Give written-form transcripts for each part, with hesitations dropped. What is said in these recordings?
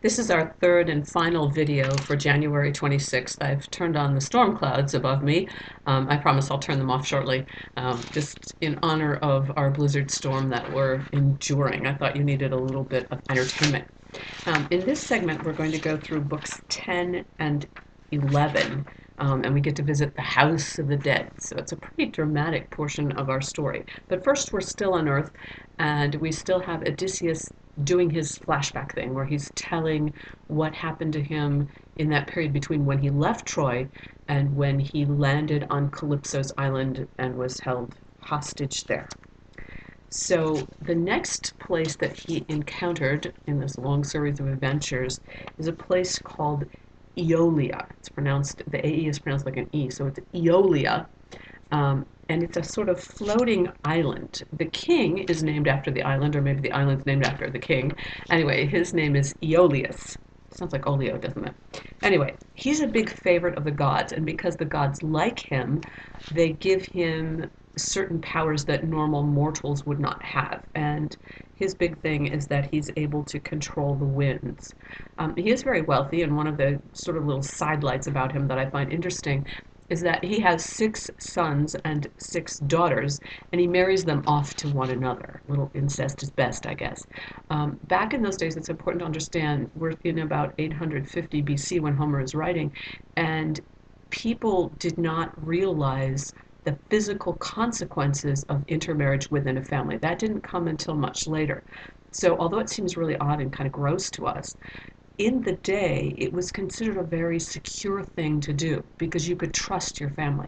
This is our third and final video for January 26th. I've turned on the storm clouds above me. I promise I'll turn them off shortly, just in honor of our blizzard storm that we're enduring. I thought you needed a little bit of entertainment. In this segment, we're going to go through books 10 and 11, and we get to visit the House of the Dead. So it's a pretty dramatic portion of our story. But first, we're still on Earth, and we still have Odysseus doing his flashback thing where he's telling what happened to him in that period between when he left Troy and when he landed on Calypso's island and was held hostage there. So the next place that he encountered in this long series of adventures is a place called Aeolia. It's pronounced, the AE is pronounced like an E, so it's Aeolia. And it's a sort of floating island. The king is named after the island, or maybe the island's named after the king. Anyway, his name is Aeolus. Sounds like Olio, doesn't it? Anyway, he's a big favorite of the gods, and because the gods like him, they give him certain powers that normal mortals would not have. And his big thing is that he's able to control the winds. He is very wealthy, and one of the sort of little sidelights about him that I find interesting is that he has 6 sons and 6 daughters, and he marries them off to one another. A little incest is best, I guess. Back in those days, it's important to understand we're in about 850 BC when Homer is writing, and people did not realize the physical consequences of intermarriage within a family. That didn't come until much later. So although it seems really odd and kind of gross to us, in the day, it was considered a very secure thing to do because you could trust your family.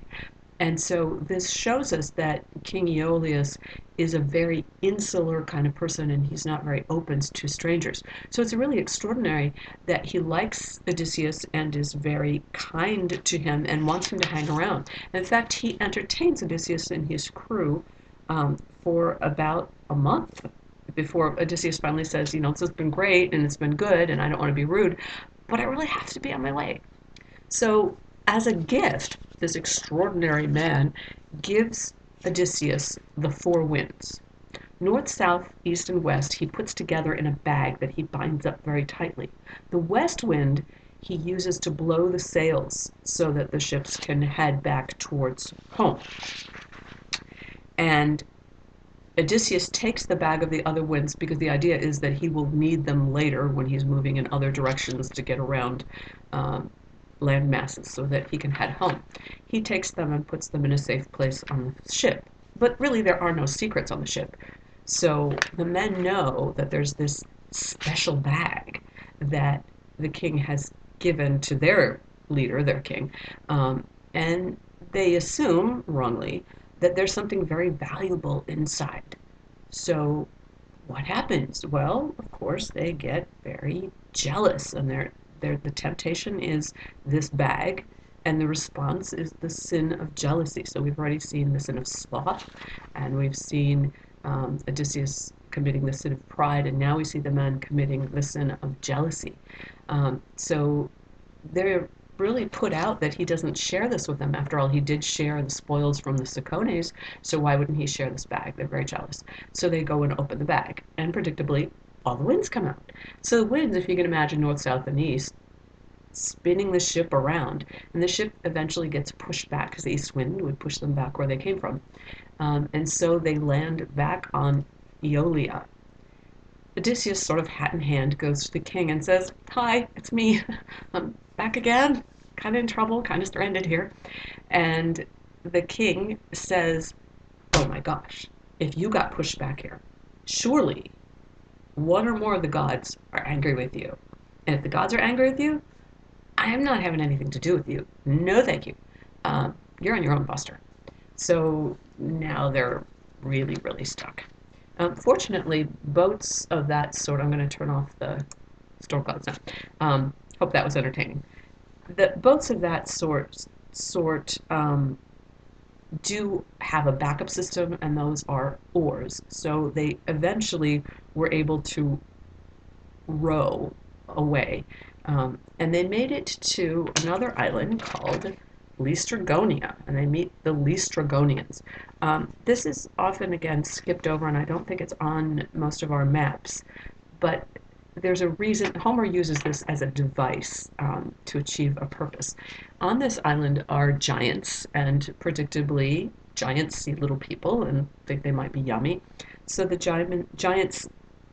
And so this shows us that King Aeolus is a very insular kind of person and he's not very open to strangers. So it's really extraordinary that he likes Odysseus and is very kind to him and wants him to hang around. In fact, he entertains Odysseus and his crew for about a month before Odysseus finally says, this has been great and it's been good and I don't want to be rude, but I really have to be on my way. So as a gift, this extraordinary man gives Odysseus the 4 winds. North, south, east, and west he puts together in a bag that he binds up very tightly. The west wind he uses to blow the sails so that the ships can head back towards home. And Odysseus takes the bag of the other winds because the idea is that he will need them later when he's moving in other directions to get around land masses so that he can head home. He takes them and puts them in a safe place on the ship. But really there are no secrets on the ship. So the men know that there's this special bag that the king has given to their leader, their king, and they assume, wrongly, that there's something very valuable inside. So what happens? Well, of course, they get very jealous, and the temptation is this bag, and the response is the sin of jealousy. So we've already seen the sin of sloth, and we've seen Odysseus committing the sin of pride, and now we see the men committing the sin of jealousy. So they're really put out that he doesn't share this with them. After all, he did share the spoils from the Cicones, so why wouldn't he share this bag? They're very jealous. So they go and open the bag, and predictably, all the winds come out. So the winds, if you can imagine north, south, and east, spinning the ship around, and the ship eventually gets pushed back because the east wind would push them back where they came from. And so they land back on Aeolia. Odysseus, sort of hat in hand, goes to the king and says, "Hi, it's me. I'm back again, kind of in trouble, kind of stranded here." And the king says, "Oh my gosh, if you got pushed back here, surely one or more of the gods are angry with you. And if the gods are angry with you, I am not having anything to do with you. No, thank you. You're on your own, Buster." So now they're really, really stuck. Fortunately, boats of that sort, I'm going to turn off the storm clouds now. Hope that was entertaining. The boats of that sort do have a backup system, and those are oars. So they eventually were able to row away. And they made it to another island called Lystragonia, and they meet the Lystragonians. This is often, again, skipped over, and I don't think it's on most of our maps, but there's a reason Homer uses this as a device to achieve a purpose. On this island are giants, and predictably, giants see little people and think they might be yummy. So the giants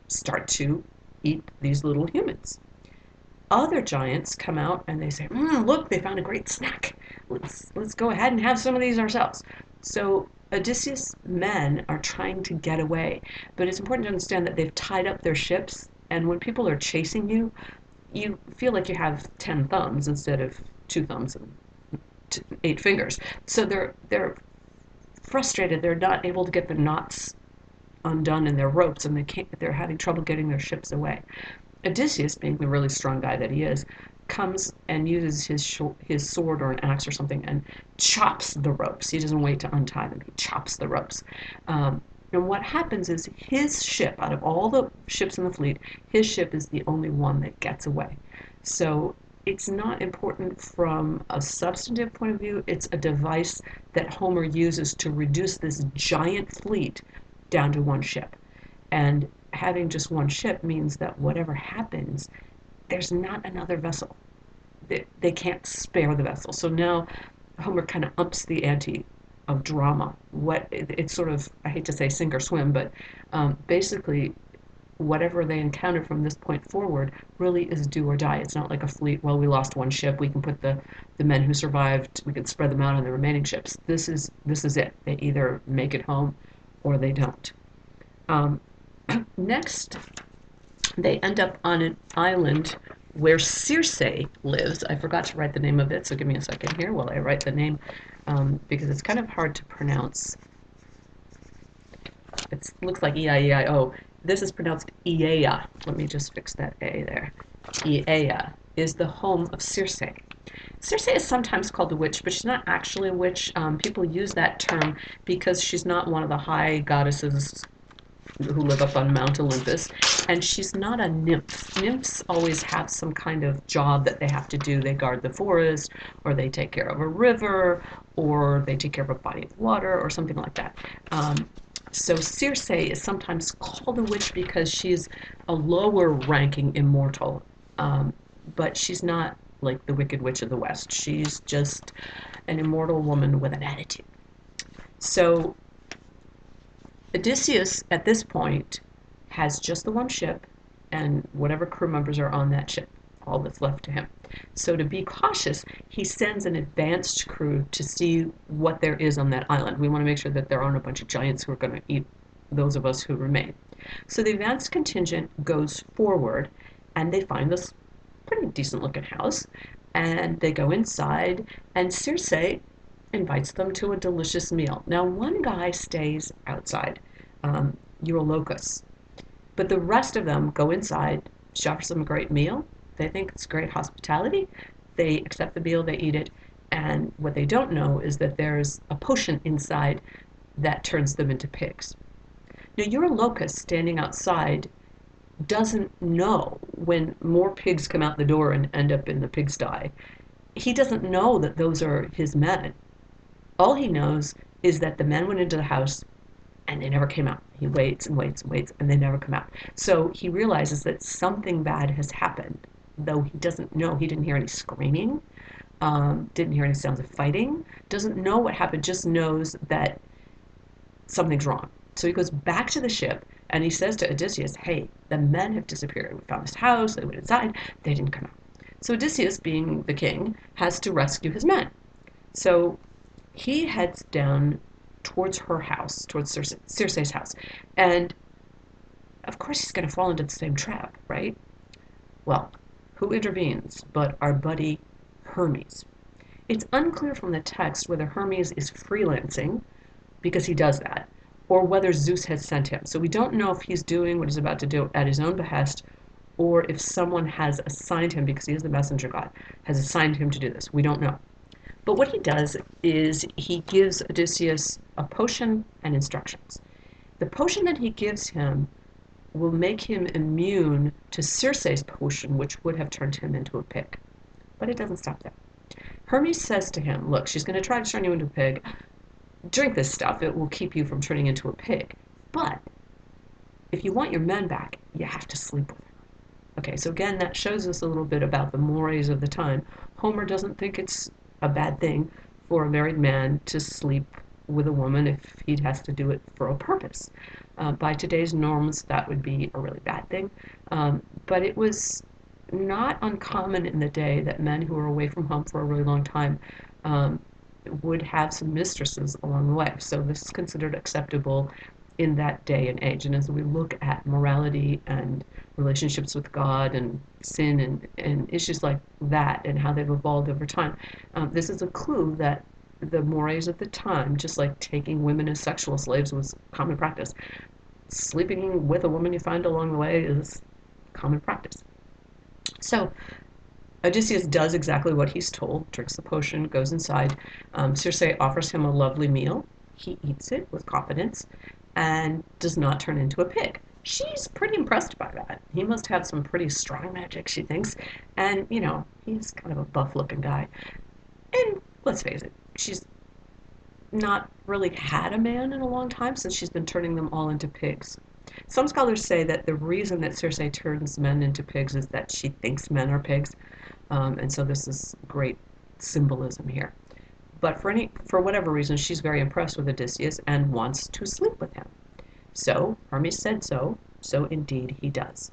start to eat these little humans. Other giants come out and they say, "Look, they found a great snack. Let's go ahead and have some of these ourselves." So Odysseus' men are trying to get away, but it's important to understand that they've tied up their ships, and when people are chasing you, you feel like you have 10 thumbs instead of 2 thumbs and 8 fingers. So they're frustrated. They're not able to get the knots undone in their ropes, and they're having trouble getting their ships away. Odysseus, being the really strong guy that he is, comes and uses his sword or an axe or something and chops the ropes. He doesn't wait to untie them. He chops the ropes. And what happens is his ship, out of all the ships in the fleet, his ship is the only one that gets away. So it's not important from a substantive point of view. It's a device that Homer uses to reduce this giant fleet down to one ship. And having just one ship means that whatever happens, there's not another vessel. They can't spare the vessel. So now Homer kind of ups the ante of drama. It's sort of, I hate to say sink or swim, but basically whatever they encounter from this point forward really is do or die. It's not like a fleet, well, we lost one ship, we can put the men who survived, we can spread them out on the remaining ships. This is it. They either make it home or they don't. Next, they end up on an island where Circe lives. I forgot to write the name of it, so give me a second here while I write the name, because it's kind of hard to pronounce. It looks like Eieio. This is pronounced Eieia. Let me just fix that A there. Eieia is the home of Circe. Circe is sometimes called a witch, but she's not actually a witch. People use that term because she's not one of the high goddesses who live up on Mount Olympus, and she's not a nymph. Nymphs always have some kind of job that they have to do. They guard the forest, or they take care of a river, or they take care of a body of water, or something like that. So Circe is sometimes called a witch because she's a lower ranking immortal, but she's not like the Wicked Witch of the West. She's just an immortal woman with an attitude. So Odysseus, at this point, has just the one ship and whatever crew members are on that ship, all that's left to him. So to be cautious, he sends an advanced crew to see what there is on that island. We want to make sure that there aren't a bunch of giants who are going to eat those of us who remain. So the advanced contingent goes forward, and they find this pretty decent looking house, and they go inside, and Circe invites them to a delicious meal. Now, one guy stays outside, Eurylochus, but the rest of them go inside. She offers them a great meal. They think it's great hospitality. They accept the meal, they eat it, and what they don't know is that there's a potion inside that turns them into pigs. Now, Eurylochus, standing outside, doesn't know when more pigs come out the door and end up in the pigsty. He doesn't know that those are his men. All he knows is that the men went into the house and they never came out. He waits and waits and waits, and they never come out. So he realizes that something bad has happened, though he doesn't know. He didn't hear any screaming, didn't hear any sounds of fighting, doesn't know what happened, just knows that something's wrong. So he goes back to the ship and he says to Odysseus, hey, the men have disappeared. We found this house, they went inside, they didn't come out. So Odysseus, being the king, has to rescue his men. So he heads down towards her house, towards Circe's house. And of course he's going to fall into the same trap, right? Well, who intervenes but our buddy Hermes? It's unclear from the text whether Hermes is freelancing, because he does that, or whether Zeus has sent him. So we don't know if he's doing what he's about to do at his own behest, or if someone has assigned him, because he is the messenger god, has assigned him to do this. We don't know. But what he does is he gives Odysseus a potion and instructions. The potion that he gives him will make him immune to Circe's potion, which would have turned him into a pig. But it doesn't stop there. Hermes says to him, look, she's going to try to turn you into a pig. Drink this stuff. It will keep you from turning into a pig. But if you want your men back, you have to sleep with her. Okay, so again, that shows us a little bit about the mores of the time. Homer doesn't think it's a bad thing for a married man to sleep with a woman if he has to do it for a purpose. By today's norms, that would be a really bad thing. But it was not uncommon in the day that men who were away from home for a really long time um, would have some mistresses along the way. So this is considered acceptable in that day and age. And as we look at morality and relationships with God and sin and issues like that and how they've evolved over time, this is a clue that the mores of the time, just like taking women as sexual slaves was common practice, sleeping with a woman you find along the way is common practice. So Odysseus does exactly what he's told, drinks the potion, goes inside. Circe offers him a lovely meal. He eats it with confidence and does not turn into a pig. She's pretty impressed by that. He must have some pretty strong magic, she thinks. And, he's kind of a buff looking guy. And let's face it, she's not really had a man in a long time since she's been turning them all into pigs. Some scholars say that the reason that Circe turns men into pigs is that she thinks men are pigs. And so this is great symbolism here. But for whatever reason, she's very impressed with Odysseus and wants to sleep with him. So Hermes said so, so indeed he does.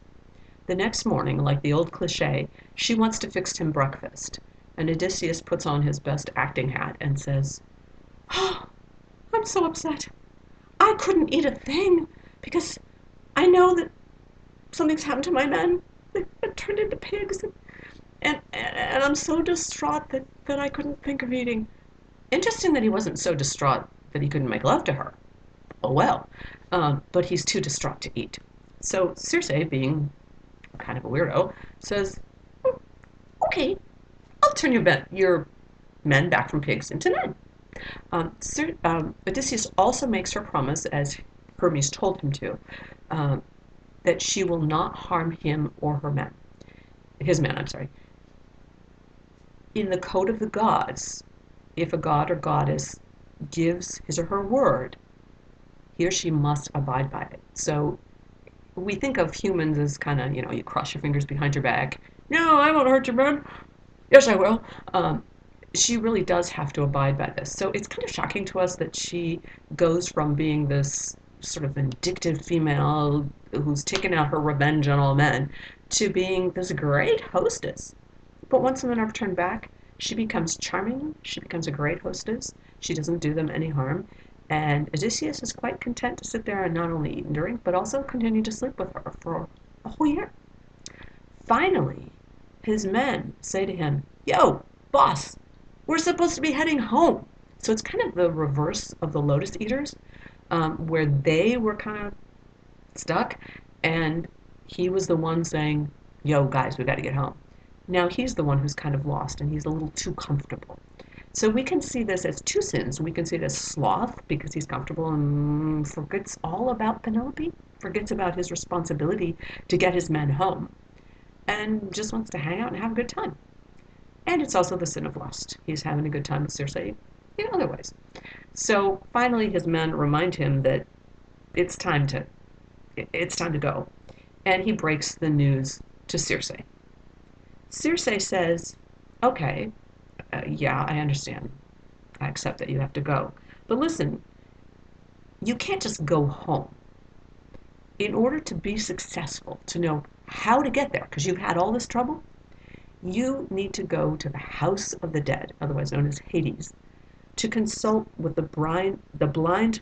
The next morning, like the old cliche, she wants to fix him breakfast. And Odysseus puts on his best acting hat and says, "Oh, I'm so upset. I couldn't eat a thing because I know that something's happened to my men. They've been turned into pigs. And I'm so distraught that I couldn't think of eating." Interesting that he wasn't so distraught that he couldn't make love to her. Oh well. But he's too distraught to eat. So Circe, being kind of a weirdo, says, "Okay, I'll turn your men back from pigs into men." Odysseus also makes her promise, as Hermes told him to, that she will not harm him or his men, I'm sorry. In the code of the gods, if a god or goddess gives his or her word, he or she must abide by it. So we think of humans as kind of, you cross your fingers behind your back. "No, I won't hurt your man. Yes, I will." She really does have to abide by this. So it's kind of shocking to us that she goes from being this sort of vindictive female who's taken out her revenge on all men to being this great hostess. But once the men are turned back, she becomes charming, she becomes a great hostess, she doesn't do them any harm, and Odysseus is quite content to sit there and not only eat and drink, but also continue to sleep with her for a whole year. Finally, his men say to him, "Yo, boss, we're supposed to be heading home." So it's kind of the reverse of the Lotus Eaters, where they were kind of stuck, and he was the one saying, "Yo, guys, we got to get home." Now he's the one who's kind of lost, and he's a little too comfortable. So we can see this as two sins. We can see it as sloth because he's comfortable and forgets all about Penelope, forgets about his responsibility to get his men home, and just wants to hang out and have a good time. And it's also the sin of lust. He's having a good time with Circe in other ways. So finally his men remind him that it's time to it's time to go. And he breaks the news to Circe. Circe says, "Okay, yeah, I understand. I accept that you have to go. But listen, you can't just go home. In order to be successful, to know how to get there, because you've had all this trouble, you need to go to the house of the dead, otherwise known as Hades, to consult with the blind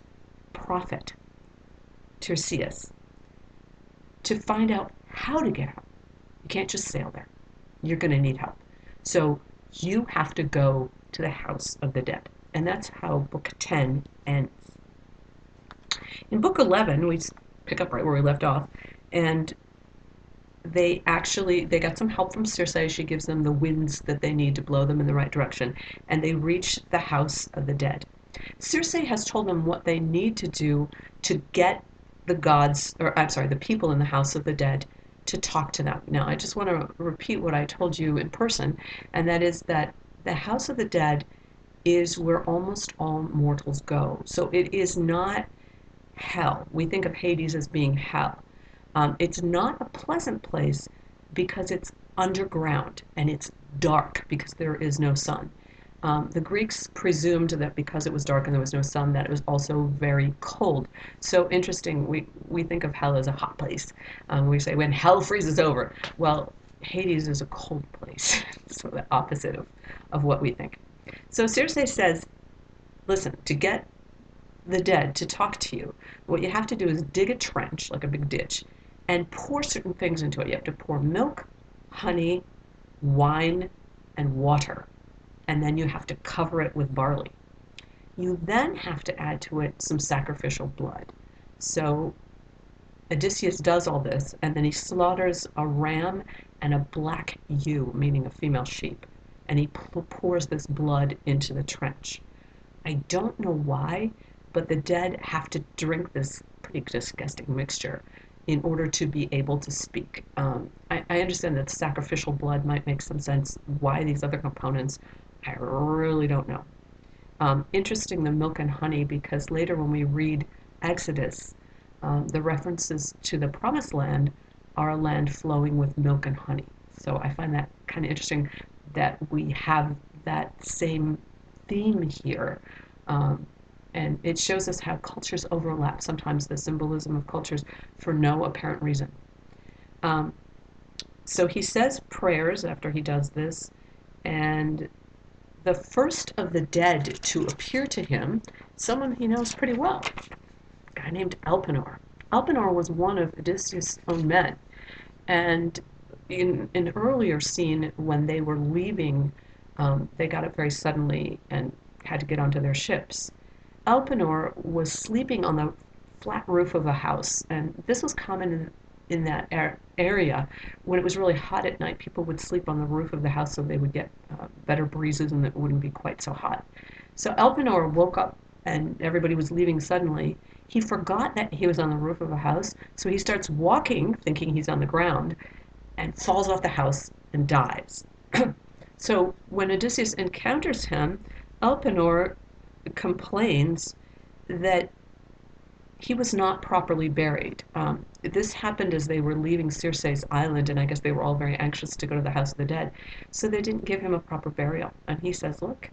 prophet, Tiresias, to find out how to get out. You can't just sail there. You're going to need help. So you have to go to the house of the dead." And that's how book 10 ends. In book 11, we pick up right where we left off, and they got some help from Circe. She gives them the winds that they need to blow them in the right direction, and they reach the house of the dead. Circe has told them what they need to do to get the people in the house of the dead to talk to them. Now, I just want to repeat what I told you in person, and that is that the house of the dead is where almost all mortals go. So it is not hell. We think of Hades as being hell. It's not a pleasant place, because it's underground and it's dark because there is no sun. The Greeks presumed that because it was dark and there was no sun, that it was also very cold. So interesting, we think of hell as a hot place. We say when hell freezes over. Well, Hades is a cold place, so the opposite of what we think. So Circe says, listen, to get the dead to talk to you, what you have to do is dig a trench, like a big ditch, and pour certain things into it. You have to pour milk, honey, wine, and water. And then you have to cover it with barley. You then have to add to it some sacrificial blood. So Odysseus does all this, and then he slaughters a ram and a black ewe, meaning a female sheep, and he pours this blood into the trench. I don't know why, but the dead have to drink this pretty disgusting mixture in order to be able to speak. I understand that sacrificial blood might make some sense. Why these other components, I really don't know. Interesting, the milk and honey, because later when we read Exodus, the references to the promised land are a land flowing with milk and honey. So I find that kind of interesting that we have that same theme here. And it shows us how cultures overlap, sometimes the symbolism of cultures, for no apparent reason. So he says prayers after he does this, and the first of the dead to appear to him, someone he knows pretty well, a guy named Elpenor. Elpenor was one of Odysseus' own men, and in an earlier scene when they were leaving, they got up very suddenly and had to get onto their ships. Elpenor was sleeping on the flat roof of a house, and this was common in that area. When it was really hot at night, people would sleep on the roof of the house so they would get better breezes and it wouldn't be quite so hot. So Elpenor woke up and everybody was leaving suddenly. He forgot that he was on the roof of a house, so he starts walking, thinking he's on the ground, and falls off the house and dies. So when Odysseus encounters him, Elpenor complains that he was not properly buried. This happened as they were leaving Circe's island, and I guess they were all very anxious to go to the house of the dead, so they didn't give him a proper burial. And he says, look,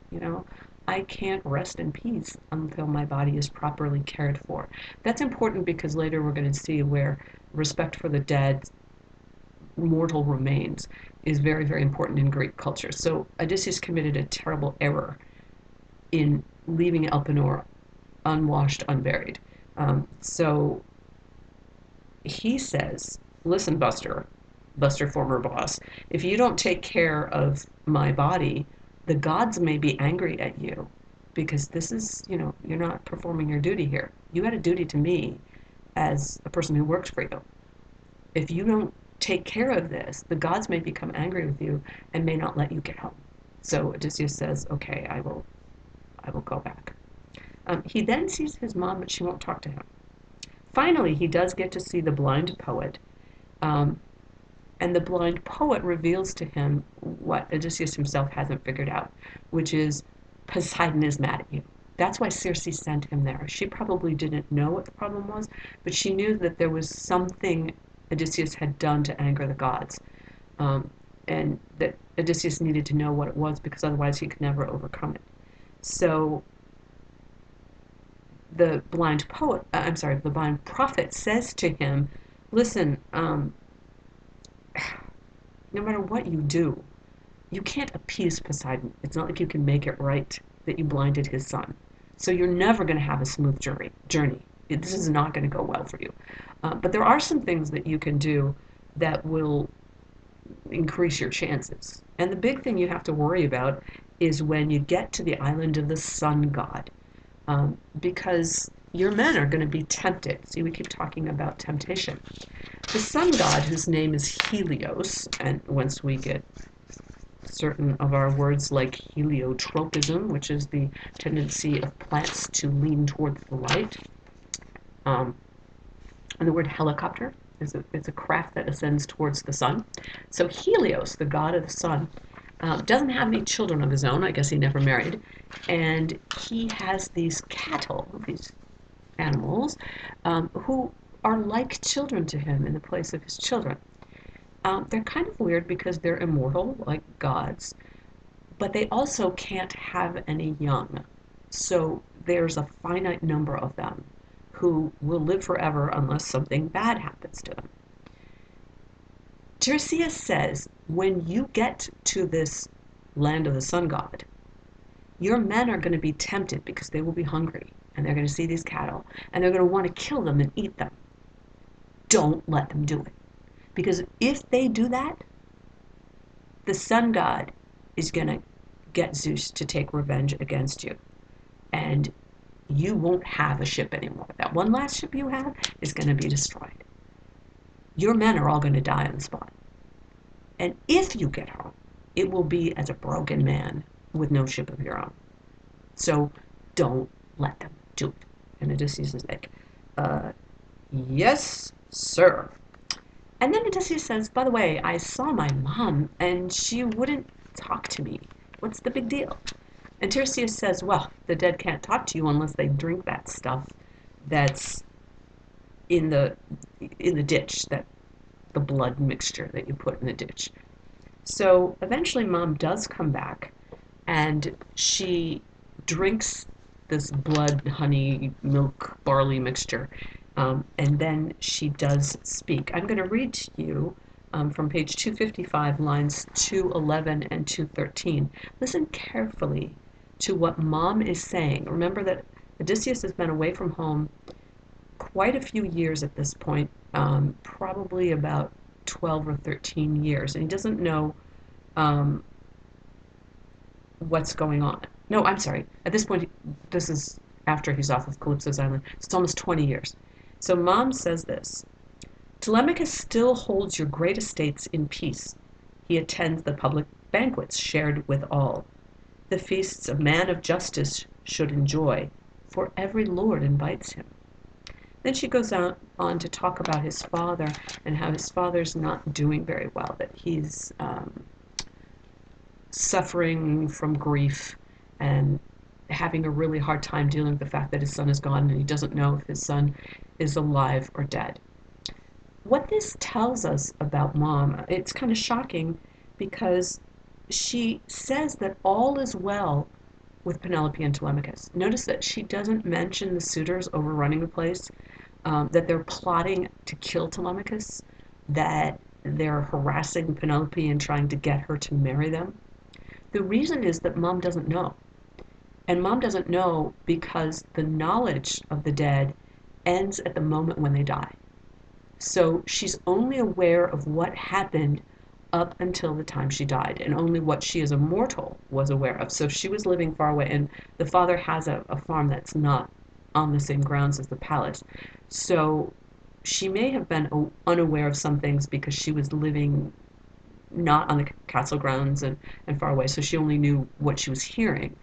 I can't rest in peace until my body is properly cared for. That's important because later we're going to see where respect for the dead, mortal remains, is very, very important in Greek culture. So Odysseus committed a terrible error in leaving Elpenor unwashed, unburied. So he says, listen, Buster, former boss, if you don't take care of my body, the gods may be angry at you because this is, you're not performing your duty here. You had a duty to me as a person who works for you. If you don't take care of this, the gods may become angry with you and may not let you get home. So Odysseus says, okay, I will go back. He then sees his mom, but she won't talk to him. Finally, he does get to see the blind poet, and the blind poet reveals to him what Odysseus himself hasn't figured out, which is Poseidon is mad at you. That's why Circe sent him there. She probably didn't know what the problem was, but she knew that there was something Odysseus had done to anger the gods, and that Odysseus needed to know what it was because otherwise he could never overcome it. So the blind prophet says to him, listen, no matter what you do, you can't appease Poseidon. It's not like you can make it right that you blinded his son. So you're never going to have a smooth journey. This is not going to go well for you. But there are some things that you can do that will increase your chances. And the big thing you have to worry about is when you get to the island of the sun god. Because your men are going to be tempted. See, we keep talking about temptation. The sun god, whose name is Helios, and once we get certain of our words like heliotropism, which is the tendency of plants to lean towards the light, and the word helicopter is a craft that ascends towards the sun. So Helios, the god of the sun, doesn't have any children of his own. I guess he never married. And he has these cattle, these animals, who are like children to him in the place of his children. They're kind of weird because they're immortal, like gods, but they also can't have any young. So there's a finite number of them who will live forever unless something bad happens to them. Tiresias says, when you get to this land of the sun god, your men are going to be tempted because they will be hungry and they're going to see these cattle and they're going to want to kill them and eat them. Don't let them do it. Because if they do that, the sun god is going to get Zeus to take revenge against you. And you won't have a ship anymore. That one last ship you have is going to be destroyed. Your men are all going to die on the spot. And if you get home, it will be as a broken man with no ship of your own. So don't let them do it. And Odysseus is like, yes, sir. And then Odysseus says, by the way, I saw my mom and she wouldn't talk to me. What's the big deal? And Tiresias says, well, the dead can't talk to you unless they drink that stuff that's in the ditch, that the blood mixture that you put in the ditch. So eventually mom does come back and she drinks this blood, honey, milk, barley mixture. And then she does speak. I'm going to read to you from page 255, lines 211 and 213. Listen carefully to what mom is saying. Remember that Odysseus has been away from home quite a few years at this point, probably about 12 or 13 years, and he doesn't know what's going on. No, I'm sorry. At this point, this is after he's off of Calypso's island. It's almost 20 years. So mom says this: Telemachus still holds your great estates in peace. He attends the public banquets shared with all. The feasts a man of justice should enjoy, for every lord invites him. Then she goes on to talk about his father and how his father's not doing very well, that he's suffering from grief and having a really hard time dealing with the fact that his son is gone and he doesn't know if his son is alive or dead. What this tells us about mom, it's kind of shocking because she says that all is well with Penelope and Telemachus. Notice that she doesn't mention the suitors overrunning the place, that they're plotting to kill Telemachus, that they're harassing Penelope and trying to get her to marry them. The reason is that mom doesn't know. And mom doesn't know because the knowledge of the dead ends at the moment when they die. So she's only aware of what happened up until the time she died, and only what she as a mortal was aware of. So she was living far away, and the father has a farm that's not on the same grounds as the palace. So she may have been unaware of some things because she was living not on the castle grounds and far away, so she only knew what she was hearing.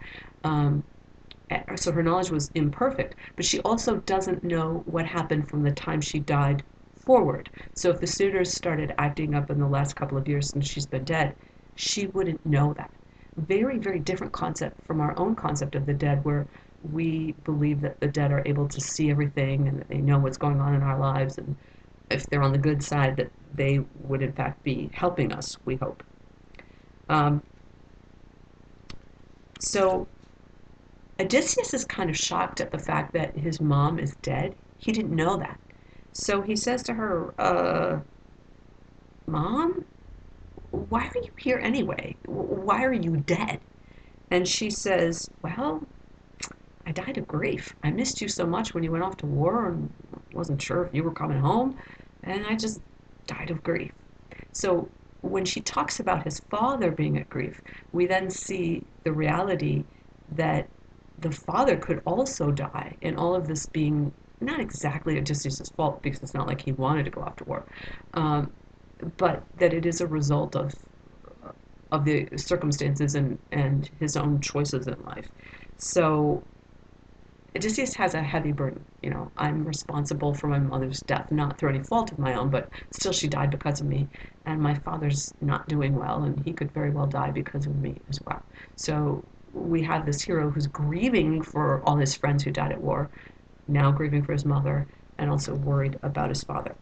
So her knowledge was imperfect, but she also doesn't know what happened from the time she died forward. So if the suitors started acting up in the last couple of years since she's been dead, she wouldn't know that. Very, very different concept from our own concept of the dead, where we believe that the dead are able to see everything and that they know what's going on in our lives, and if they're on the good side, that they would in fact be helping us, we hope. So Odysseus is kind of shocked at the fact that his mom is dead. He didn't know that. So he says to her, Mom, why are you here anyway? Why are you dead? And she says, well, I died of grief. I missed you so much when you went off to war and wasn't sure if you were coming home, and I just died of grief. So when she talks about his father being at grief, we then see the reality that the father could also die, and all of this being not exactly Odysseus' fault, because it's not like he wanted to go off to war, but that it is a result of the circumstances and his own choices in life. So Odysseus has a heavy burden. You know, I'm responsible for my mother's death, not through any fault of my own, but still she died because of me, and my father's not doing well, and he could very well die because of me as well. So we have this hero who's grieving for all his friends who died at war, now grieving for his mother, and also worried about his father.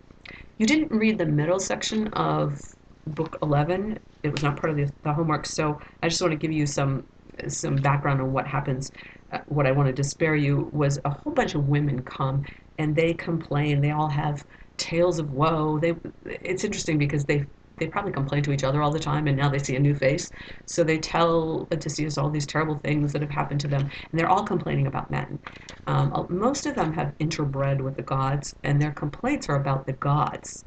You didn't read the middle section of book 11. It was not part of the homework, so I just want to give you some background on what happens. What I wanted to spare you was a whole bunch of women come and they complain. They all have tales of woe. It's interesting because they probably complain to each other all the time, and now they see a new face. So they tell Odysseus all these terrible things that have happened to them, and they're all complaining about men. Most of them have interbred with the gods, and their complaints are about the gods.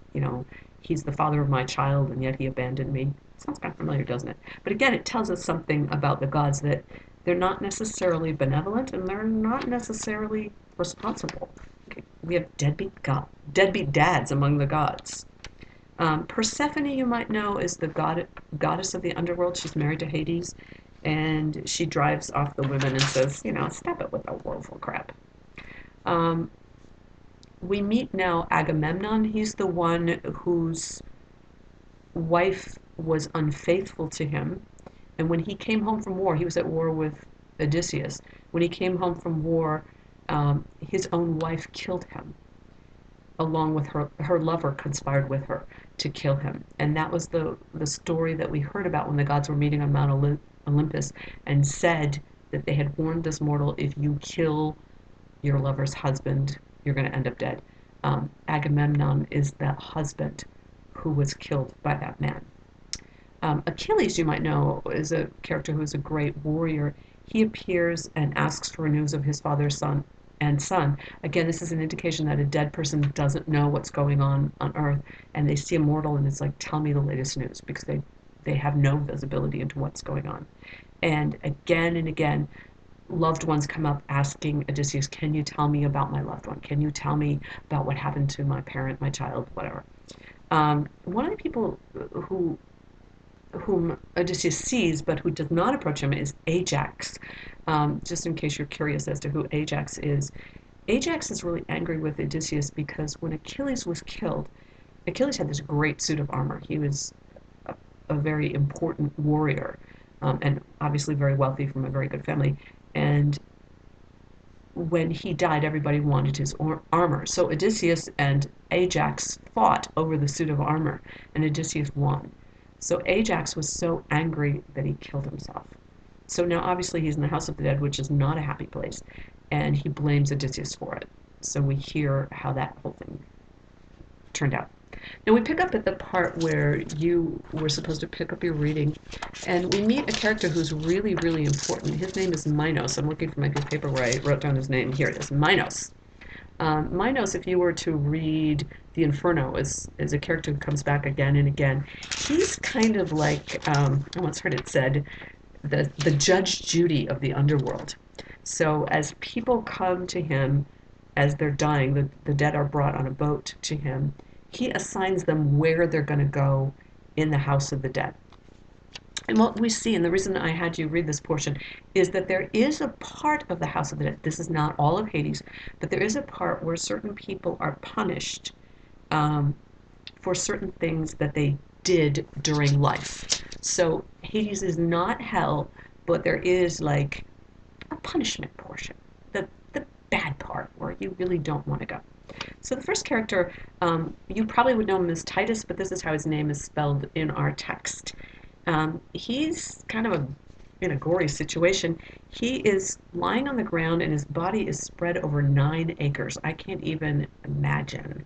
He's the father of my child, and yet he abandoned me. Sounds kind of familiar, doesn't it? But again, it tells us something about the gods, that they're not necessarily benevolent, and they're not necessarily responsible. Okay, we have deadbeat dads among the gods. Persephone, you might know, is the goddess of the underworld. She's married to Hades, and she drives off the women and says, stop it with the woeful crap. Um, we meet now Agamemnon. He's the one whose wife was unfaithful to him. And when he came home from war, he was at war with Odysseus. When he came home from war, his own wife killed him, along with her lover conspired with her to kill him. And that was the story that we heard about when the gods were meeting on Mount Olympus and said that they had warned this mortal, if you kill your lover's husband, you're going to end up dead. Agamemnon is that husband who was killed by that man. Achilles, you might know, is a character who is a great warrior. He appears and asks for news of his father's son. Again, this is an indication that a dead person doesn't know what's going on Earth, and they see a mortal and it's like, tell me the latest news, because they have no visibility into what's going on. And again, loved ones come up asking Odysseus, can you tell me about my loved one? Can you tell me about what happened to my parent, my child, whatever? One of the people whom Odysseus sees but who does not approach him is Ajax. Just in case you're curious as to who Ajax is really angry with Odysseus because when Achilles was killed, Achilles had this great suit of armor. He was a very important warrior, and obviously very wealthy from a very good family. And when he died, everybody wanted his armor. So Odysseus and Ajax fought over the suit of armor, and Odysseus won. So Ajax was so angry that he killed himself. So now obviously he's in the House of the Dead, which is not a happy place, and he blames Odysseus for it. So we hear how that whole thing turned out. Now we pick up at the part where you were supposed to pick up your reading, and we meet a character who's really, really important. His name is Minos. I'm looking for my piece of paper where I wrote down his name. Here it is, Minos. Minos, if you were to read the Inferno, is a character who comes back again and again. He's kind of like, I once heard it said, the Judge Judy of the underworld. So as people come to him as they're dying, the dead are brought on a boat to him, he assigns them where they're going to go in the House of the Dead. And what we see, and the reason I had you read this portion, is that there is a part of the House of the Dead, this is not all of Hades, but there is a part where certain people are punished for certain things that they did during life. So Hades is not hell, but there is like a punishment portion, the bad part where you really don't want to go. So the first character, you probably would know him as Titus, but this is how his name is spelled in our text. He's kind of in a gory situation. He is lying on the ground and his body is spread over 9 acres. I can't even imagine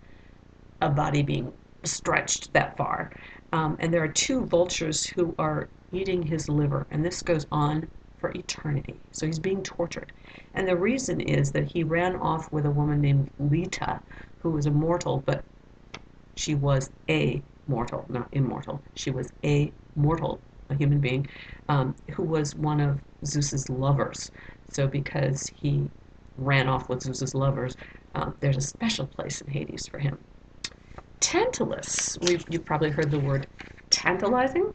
a body being stretched that far. And there are 2 vultures who are eating his liver, and this goes on for eternity. So he's being tortured. And the reason is that he ran off with a woman named Lita, who was immortal, but she was a mortal, not immortal. She was a mortal, a human being, who was one of Zeus's lovers. So because he ran off with Zeus's lovers, there's a special place in Hades for him. Tantalus, you've probably heard the word tantalizing.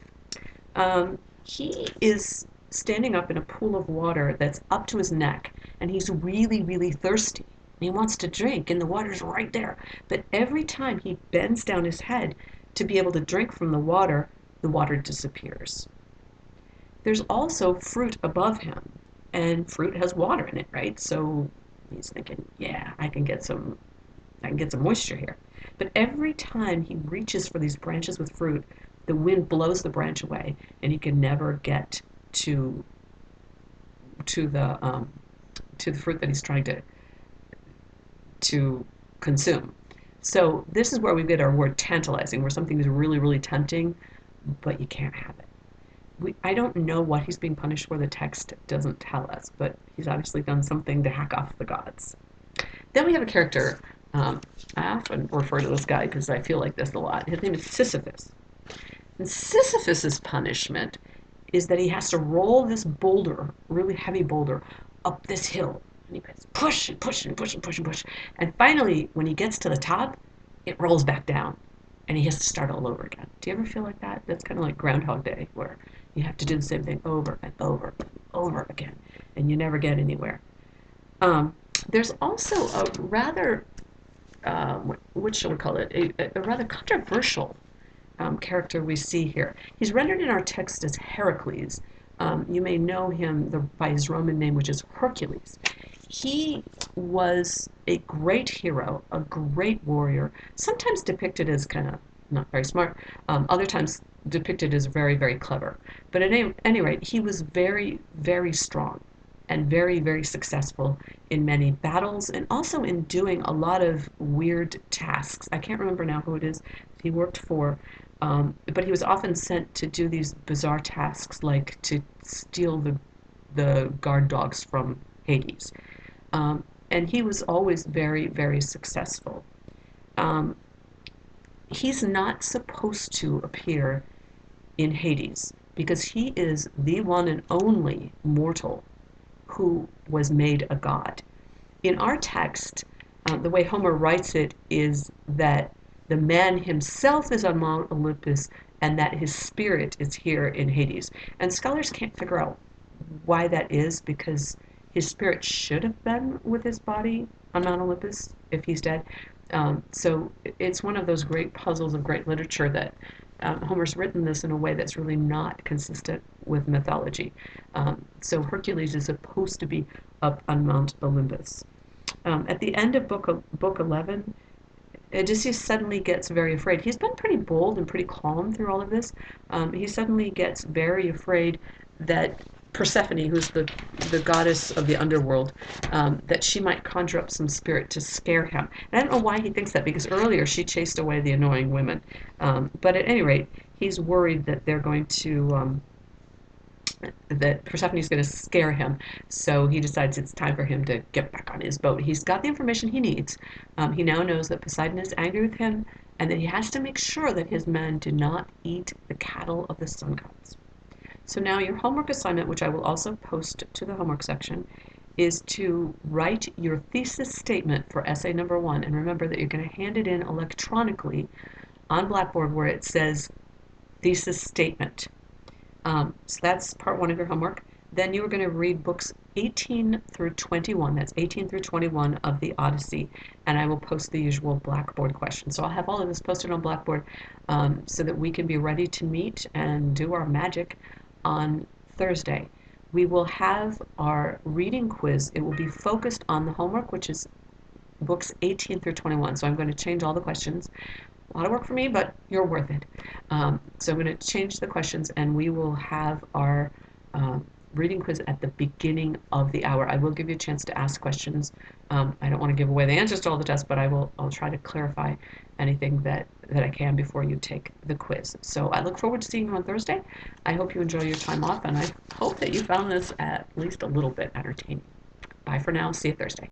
He is standing up in a pool of water that's up to his neck, and he's really, really thirsty. He wants to drink, and the water's right there. But every time he bends down his head to be able to drink from the water disappears. There's also fruit above him, and fruit has water in it, right? So he's thinking, yeah, I can get some moisture here. But every time he reaches for these branches with fruit, the wind blows the branch away, and he can never get to to the um, to the fruit that he's trying to consume. So this is where we get our word tantalizing, where something is really, really tempting, but you can't have it. I don't know what he's being punished for. The text doesn't tell us, but he's obviously done something to hack off the gods. Then we have a character. I often refer to this guy because I feel like this a lot. His name is Sisyphus. And Sisyphus's punishment is that he has to roll this boulder, really heavy boulder, up this hill. And he push and push and push and push and push. And finally, when he gets to the top, it rolls back down. And he has to start all over again. Do you ever feel like that? That's kind of like Groundhog Day, where you have to do the same thing over and over and over again, and you never get anywhere. There's also a rather, what shall we call it, a rather controversial character we see here. He's rendered in our text as Hercules. You may know him by his Roman name, which is Hercules. He was a great hero, a great warrior, sometimes depicted as kind of not very smart, other times depicted as very, very clever. But at any rate, he was very, very strong and very, very successful in many battles and also in doing a lot of weird tasks. I can't remember now who it is he worked for, but he was often sent to do these bizarre tasks like to steal the guard dogs from Hades. And he was always very, very successful. Um, he's not supposed to appear in Hades because he is the one and only mortal who was made a god. In our text, the way Homer writes it is that the man himself is on Mount Olympus and that his spirit is here in Hades. And scholars can't figure out why that is because his spirit should have been with his body on Mount Olympus if he's dead. So it's one of those great puzzles of great literature that Homer's written this in a way that's really not consistent with mythology. So Hercules is supposed to be up on Mount Olympus. At the end of book 11, Odysseus suddenly gets very afraid. He's been pretty bold and pretty calm through all of this. He suddenly gets very afraid that Persephone, who's the goddess of the underworld, that she might conjure up some spirit to scare him. And I don't know why he thinks that, because earlier she chased away the annoying women. But at any rate, he's worried that they're going to, that Persephone's going to scare him. So he decides it's time for him to get back on his boat. He's got the information he needs. He now knows that Poseidon is angry with him and that he has to make sure that his men do not eat the cattle of the sun gods. So now your homework assignment, which I will also post to the homework section, is to write your thesis statement for essay number 1. And remember that you're going to hand it in electronically on Blackboard where it says thesis statement. So that's part 1 of your homework. Then you are going to read books 18 through 21. That's 18 through 21 of the Odyssey. And I will post the usual Blackboard questions. So I'll have all of this posted on Blackboard so that we can be ready to meet and do our magic on Thursday. We will have our reading quiz. It will be focused on the homework, which is books 18 through 21. So I'm going to change all the questions. A lot of work for me, but you're worth it. So I'm going to change the questions, and we will have our reading quiz at the beginning of the hour. I will give you a chance to ask questions. I don't want to give away the answers to all the tests, but I'll try to clarify anything that I can before you take the quiz. So I look forward to seeing you on Thursday. I hope you enjoy your time off, and I hope that you found this at least a little bit entertaining. Bye for now. See you Thursday.